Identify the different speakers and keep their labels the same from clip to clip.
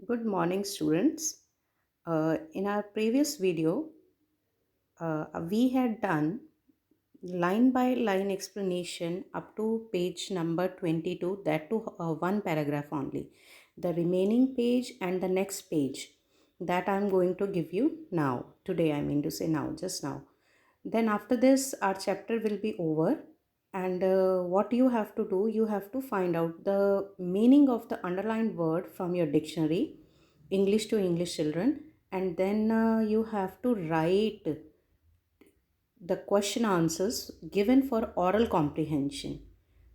Speaker 1: Good morning, students. In our previous video, we had done line by line explanation up to page number 22, that to one paragraph only. The remaining page and the next page that I'm going to give you now. Today, I mean to say now, just now. Then, after this, our chapter will be over. And what you have to do, you have to find out the meaning of the underlined word from your dictionary, English to English children, and then you have to write the question answers given for oral comprehension.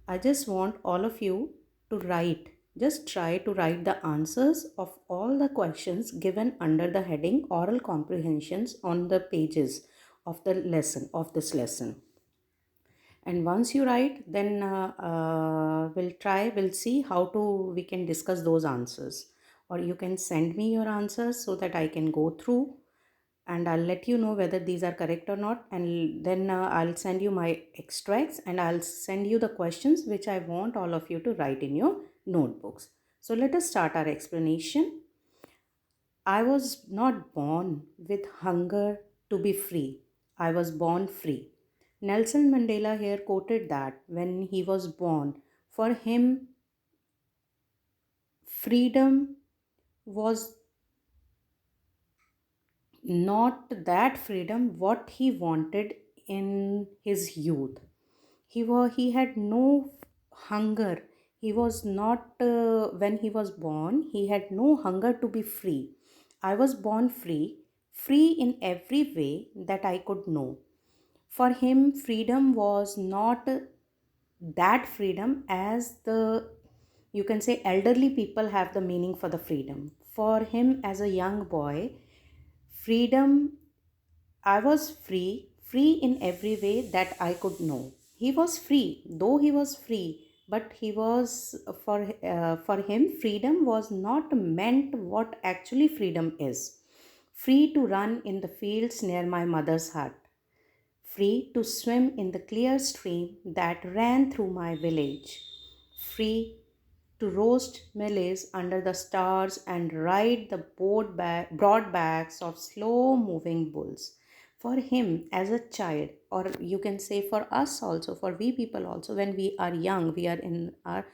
Speaker 1: I just want all of you to write, just try to write the answers of all the questions given under the heading oral comprehensions on the pages of the lesson, of this lesson. And once you write, then we'll see how to we can discuss those answers, or you can send me your answers so that I can go through and I'll let you know whether these are correct or not. And then I'll send you my extracts and I'll send you the questions which I want all of you to write in your notebooks. So let us start our explanation. I was not born with hunger to be free. I was born free. Nelson Mandela here quoted that when he was born, for him, freedom was not that freedom what he wanted in his youth. He had no hunger. He was not when he was born, he had no hunger to be free. I was born free, free in every way that I could know. For him, freedom was not that freedom as the, you can say, elderly people have the meaning for the freedom. For him, as a young boy, freedom, I was free, free in every way that I could know. He was free, though he was free, but he was for him, freedom was not meant what actually freedom is. Free to run in the fields near my mother's hut, free to swim in the clear stream that ran through my village, free to roast maize under the stars and ride the broad backs of slow moving bulls. For him, as a child, or you can say for us also, for we people also, when we are young, we are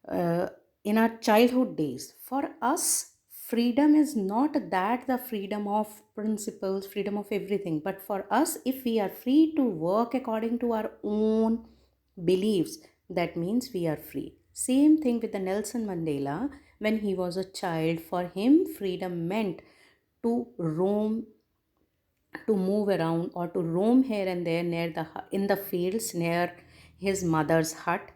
Speaker 1: uh, in our childhood days. For us, freedom is not that the freedom of principles, freedom of everything, but for us, if we are free to work according to our own beliefs, that means we are free. Same thing with the Nelson Mandela. When he was a child, for him, freedom meant to roam, to move around, or to roam here and there near the in the fields near his mother's hut,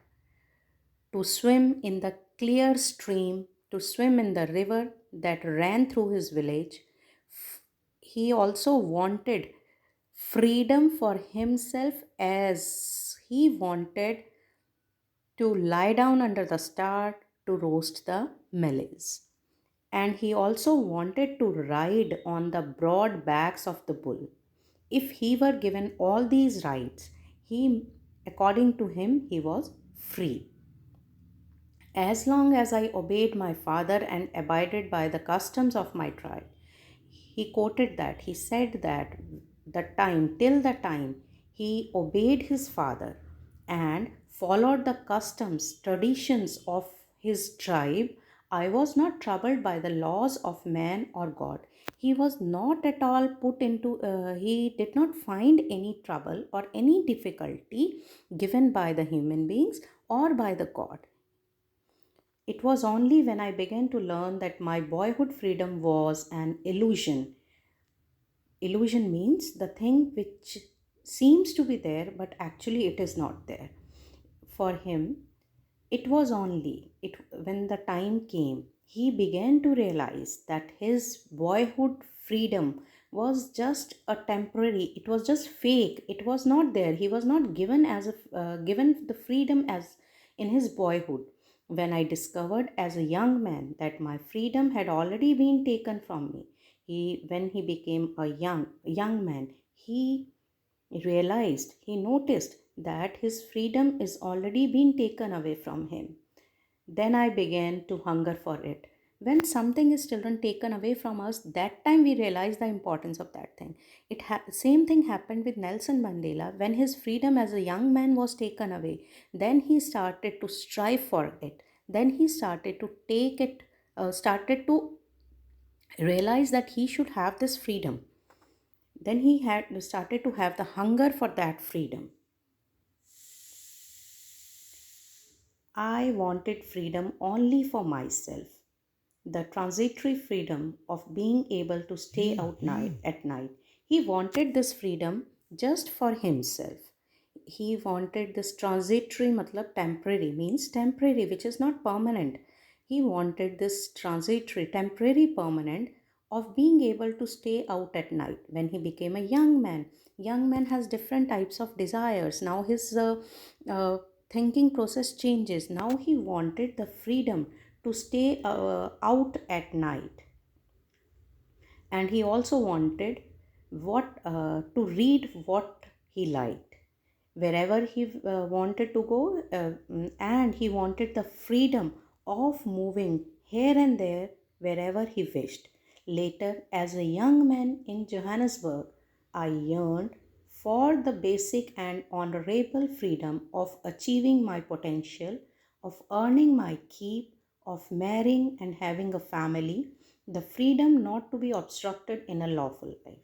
Speaker 1: to swim in the clear stream, to swim in the river that ran through his village. He also wanted freedom for himself, as he wanted to lie down under the star to roast the maize. And he also wanted to ride on the broad backs of the bull. If he were given all these rights, according to him, he was free. As long as I obeyed my father and abided by the customs of my tribe. He quoted that. He said that till the time he obeyed his father and followed the customs, traditions of his tribe, I was not troubled by the laws of man or God. He was not at all he did not find any trouble or any difficulty given by the human beings or by the God. It was only when I began to learn that my boyhood freedom was an illusion. Illusion means the thing which seems to be there, but actually it is not there. For him, it was only when the time came, he began to realize that his boyhood freedom was just a temporary, it was just fake, it was not there. He was not given given the freedom as in his boyhood. When I discovered as a young man that my freedom had already been taken from me, when he became a young man, he realized, he noticed that his freedom is already been taken away from him. Then I began to hunger for it. When something is children taken away from us, that time we realize the importance of that thing. Same thing happened with Nelson Mandela. When his freedom as a young man was taken away, then he started to strive for it. Then he started to take it, started to realize that he should have this freedom. Then he had started to have the hunger for that freedom. I wanted freedom only for myself. The transitory freedom of being able to stay out at night. He wanted this freedom just for himself. He wanted this transitory, matlab temporary, means temporary, which is not permanent. He wanted this transitory, temporary, permanent of being able to stay out at night. When he became a young man has different types of desires. Now his uh, thinking process changes. Now he wanted the freedom to stay out at night, and he also wanted what to read what he liked wherever he wanted to go, and he wanted the freedom of moving here and there wherever he wished. Later, as a young man in Johannesburg, I yearned for the basic and honorable freedom of achieving my potential, of earning my keep, of marrying and having a family, the freedom not to be obstructed in a lawful life.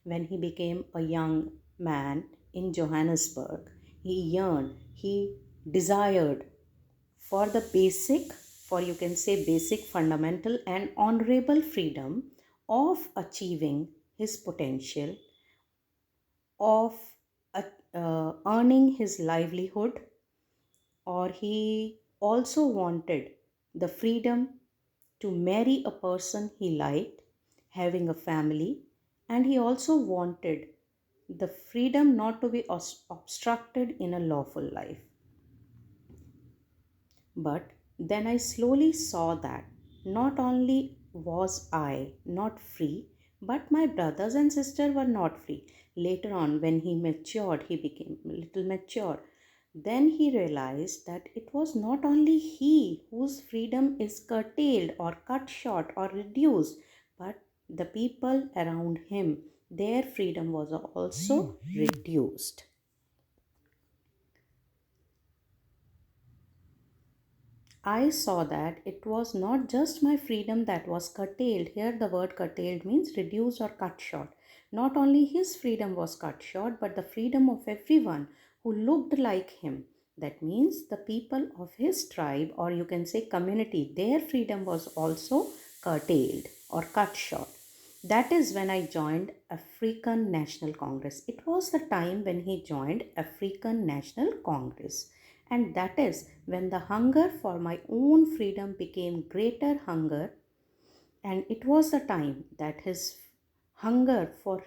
Speaker 1: When he became a young man in Johannesburg, he yearned, he desired for the basic, for you can say basic, fundamental, and honorable freedom of achieving his potential, of earning his livelihood, or he also wanted the freedom to marry a person he liked, having a family, and he also wanted the freedom not to be obstructed in a lawful life. But then I slowly saw that not only was I not free, but my brothers and sisters were not free. Later on, when he matured, he became a little mature. Then he realized that it was not only he whose freedom is curtailed or cut short or reduced, but the people around him, their freedom was also reduced. I saw that it was not just my freedom that was curtailed. Here, the word curtailed means reduced or cut short. Not only his freedom was cut short, but the freedom of everyone who looked like him. That means the people of his tribe, or you can say community, their freedom was also curtailed or cut short. That is when I joined African National Congress. It was the time when he joined African National Congress. And that is when the hunger for my own freedom became greater hunger. And it was the time that his hunger for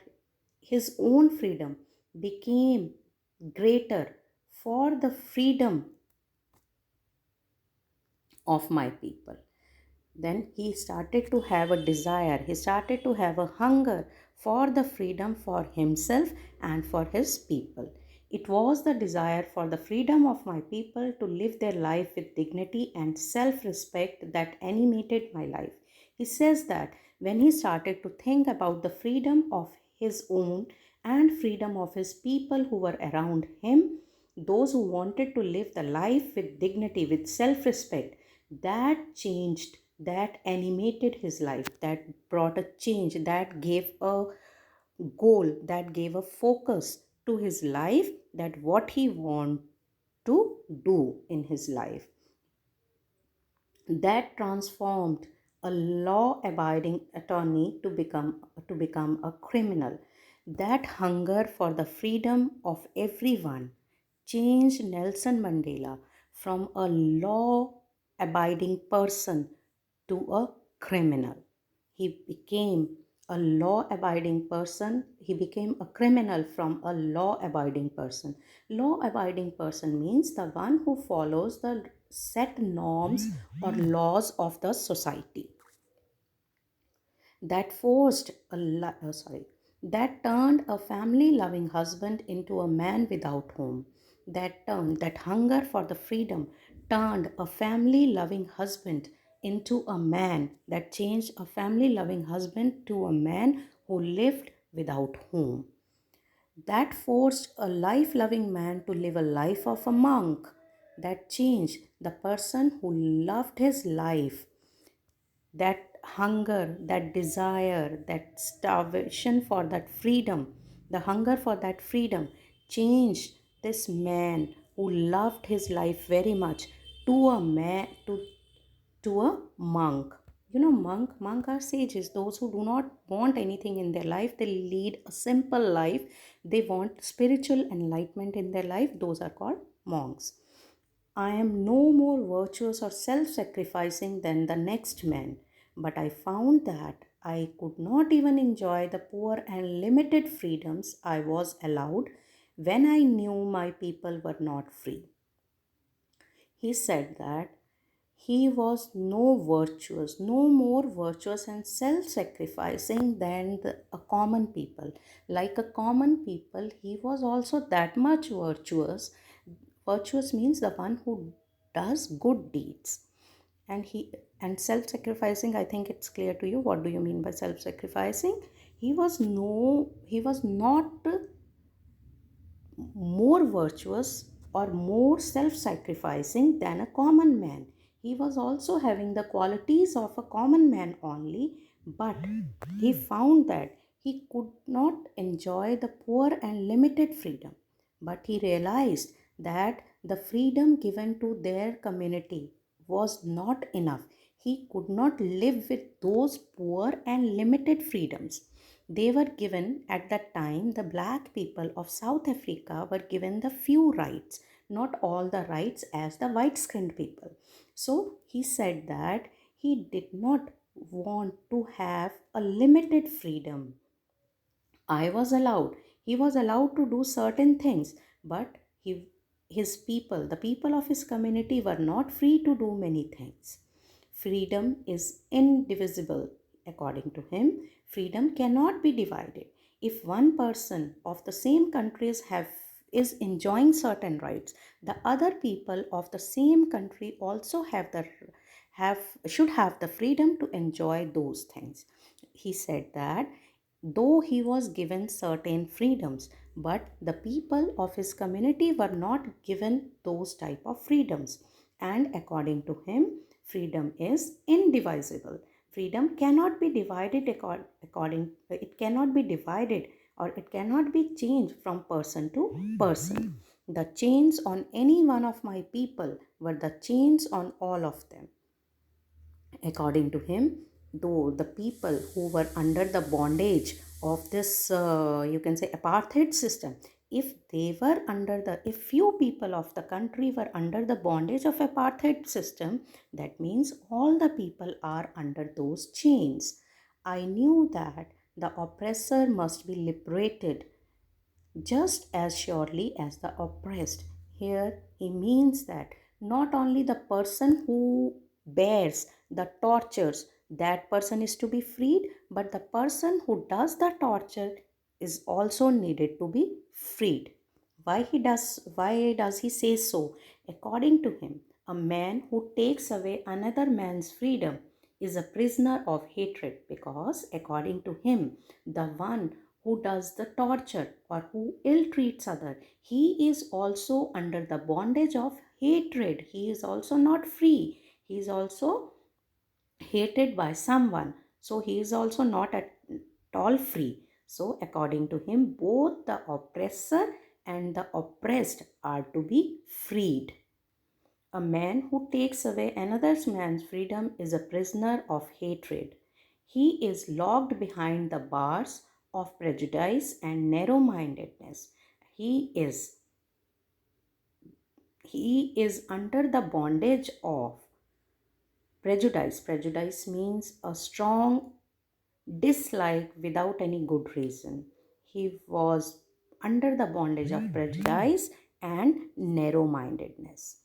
Speaker 1: his own freedom became greater for the freedom of my people. Then he started to have a desire, he started to have a hunger for the freedom for himself and for his people. It was the desire for the freedom of my people to live their life with dignity and self respect that animated my life. He says that when he started to think about the freedom of his own and freedom of his people who were around him, those who wanted to live the life with dignity, with self respect, that changed, that animated his life, that brought a change, that gave a goal, that gave a focus to his life, that what he want to do in his life, that transformed a law abiding attorney to become a criminal. That hunger for the freedom of everyone changed Nelson Mandela from a law abiding person to a criminal. He became a law abiding person. He became a criminal from a law abiding person. Law abiding person means the one who follows the set norms or laws of the society. That forced a that turned a family loving husband into a man without home. That hunger for the freedom turned a family loving husband into a man, that changed a family loving husband to a man who lived without home, that forced a life loving man to live a life of a monk, that changed the person who loved his life, that hunger, that desire, that starvation for that freedom, the hunger for that freedom changed this man who loved his life very much to a man to a monk. You know, monk are sages, those who do not want anything in their life. They lead a simple life. They want spiritual enlightenment in their life. Those are called monks. I am no more virtuous or self sacrificing than the next man, but I found that I could not even enjoy the poor and limited freedoms I was allowed when I knew my people were not free. He said that he was no more virtuous and self sacrificing than a common people. Like a common people, he was also that much virtuous. Virtuous means the one who does good deeds. And self sacrificing, I think it's clear to you. What do you mean by self sacrificing? He was not more virtuous or more self sacrificing than a common man. He was also having the qualities of a common man only, but he found that he could not enjoy the poor and limited freedom. But he realized that the freedom given to their community was not enough. He could not live with those poor and limited freedoms. They were given at that time, the black people of South Africa were given the few rights, not all the rights as the white skinned people. So he said that he did not want to have a limited freedom. I was allowed. He was allowed to do certain things, but his people, the people of his community, were not free to do many things. Freedom is indivisible, according to him. Freedom cannot be divided. If one person of the same countries have is enjoying certain rights, the other people of the same country also have should have the freedom to enjoy those things. He said that though he was given certain freedoms, but the people of his community were not given those type of freedoms. And according to him, freedom is indivisible. Freedom cannot be divided according it cannot be divided, or it cannot be changed from person to person. The chains on any one of my people were the chains on all of them. According to him, though the people who were under the bondage of this, you can say, apartheid system, if they were under the, if few people of the country were under the bondage of apartheid system, that means all the people are under those chains. I knew that the oppressor must be liberated just as surely as the oppressed. Here he means that not only the person who bears the tortures, that person is to be freed, but the person who does the torture is also needed to be freed. Why does he say so? According to him, a man who takes away another man's freedom is a prisoner of hatred, because according to him, the one who does the torture or who ill treats other, he is also under the bondage of hatred. He is also not free. He is also hated by someone. So he is also not at all free. So according to him, both the oppressor and the oppressed are to be freed. A man who takes away another man's freedom is a prisoner of hatred. He is locked behind the bars of prejudice and narrow mindedness. He is he is under the bondage of prejudice. Prejudice means a strong dislike without any good reason. He was under the bondage of prejudice and narrow mindedness.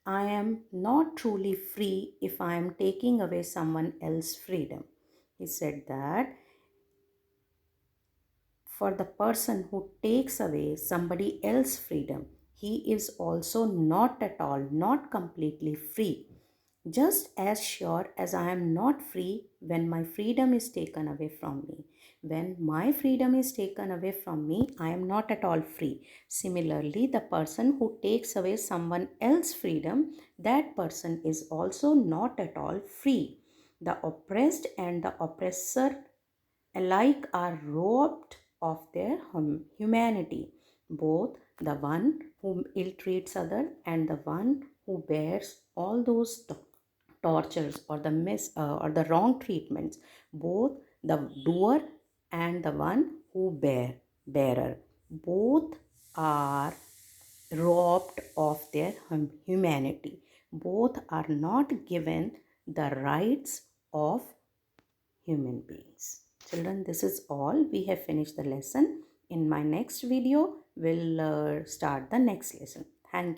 Speaker 1: I am not truly free if I am taking away someone else's freedom. He said that for the person who takes away somebody else's freedom, he is also not at all, not completely free. just as sure as I am not free when my freedom is taken away from me. When my freedom is taken away from me, I am not at all free. Similarly, the person who takes away someone else's freedom, that person is also not at all free. The oppressed and the oppressor alike are robbed of their humanity. Both the one who ill treats other and the one who bears all those tortures or the or the wrong treatments, both the doer and the one who bearer, both are robbed of their humanity. Both are not given the rights of human beings. Children, this is all. We have finished the lesson. In my next video, we'll start the next lesson.